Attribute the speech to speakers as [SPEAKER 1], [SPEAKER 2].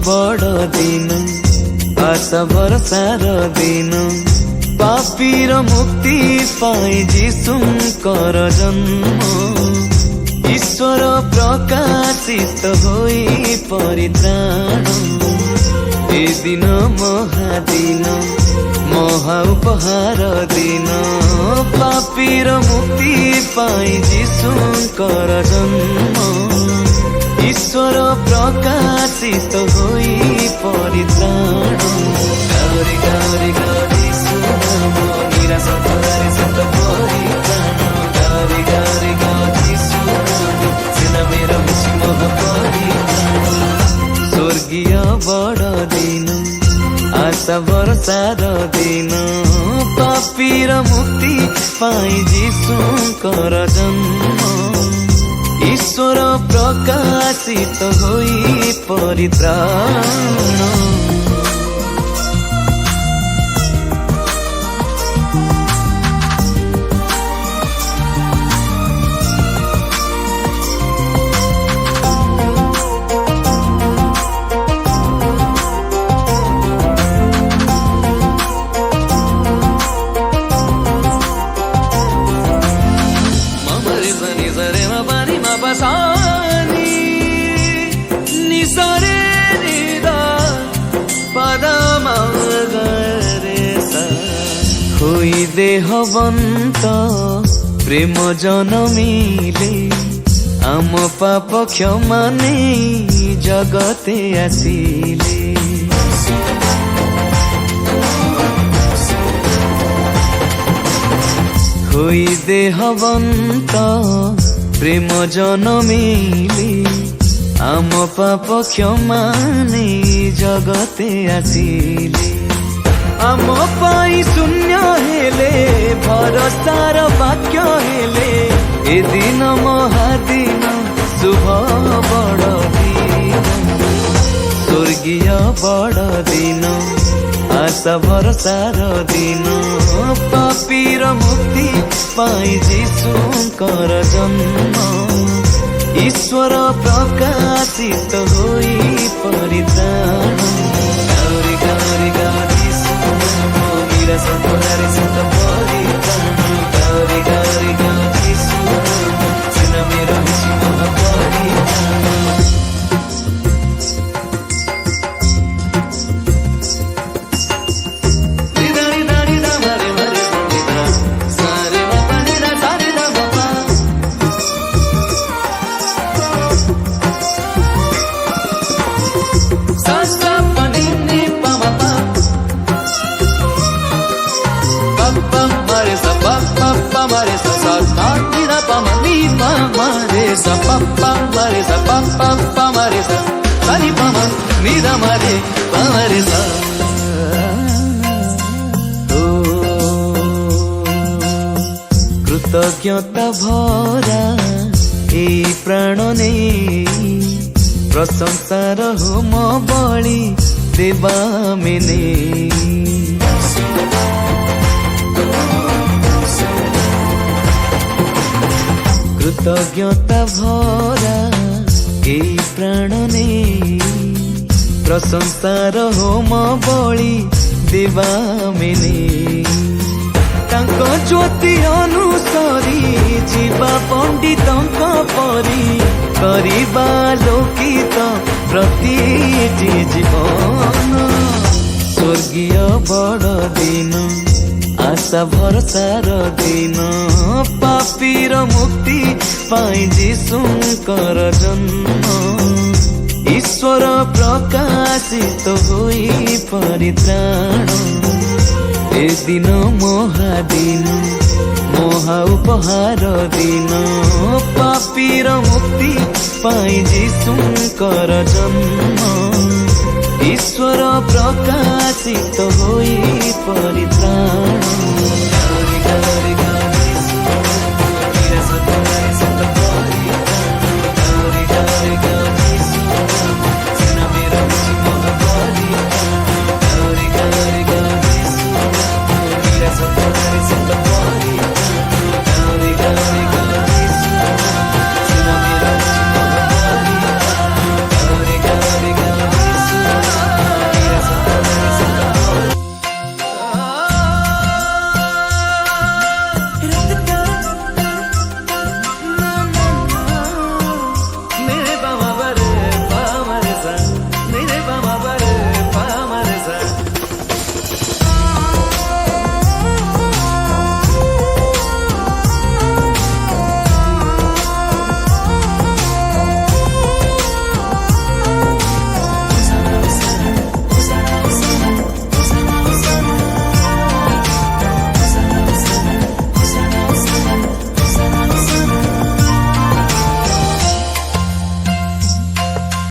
[SPEAKER 1] बड़ दिन आशा भरसार दिन पापीर मुक्ति पाई जीशुंकर जन्म ईश्वर प्रकाशित होई परित्राण ए दिन महादिन महा उपहार दिन पापीर मुक्ति पाई जीशुंकर जन्म ईश्वर प्रकाशित होई परित्राण गौरी गौरी गौरी सुनाम निराश भरे सत परित्राण गौरी गौरी गौरी सुनाम सिना मेरा मिशी मोह परित्राण स्वर्गीय बड़ दिन आशा भरसार दिन पापीर मुक्ति पाई जीशुंकर जन्म ईश्वर प्रकाशित होई परित्राण होई देहवंत प्रेम जनमिले आम पाप क्षमा नहीं जगते आसिले होई देहवंत प्रेम जनमिले आम पाप क्षमा नहीं जगते आसिले आम पाई शून्य हेले भरसार वाक्य हेले ए दिन महादिन शुभ बड़ दिन स्वर्गीय बड़ दिन आशा भरसार दिन पापीर मुक्ति पाई जीशुंकर जन्म ईश्वर प्रकाशित होई परित्राण गौरी गौरी गौरी निराश भरे सत परित्राण गौरी गौरी गौरी सुनाम सिना मेरा मिशी मोह परित्राण mare sa sa sa ni da pa ma ni ma mare sa pa pa mare sa pa pa pa mare sa sa ni pa ma ni da mare pa mare sa कृतज्ञता भरा ए प्राण ने प्रशंसार home बलि देवा मेने कृतज्ञता भरा ए प्राण ने प्रशंसार होम बलि देवा मेने तांको ज्योति अनुसरी जीवा पंडित परी करिबा लोकित प्रति जीवन स्वर्गीय बड़ दिन आशा भरसार दिन पापीर मुक्ति पाई जीशुंकर जन्म ईश्वर प्रकाशित होई परित्राण ए दिन महादिन महा उपहार दिन पापीर मुक्ति पाई जीशुंकर जन्म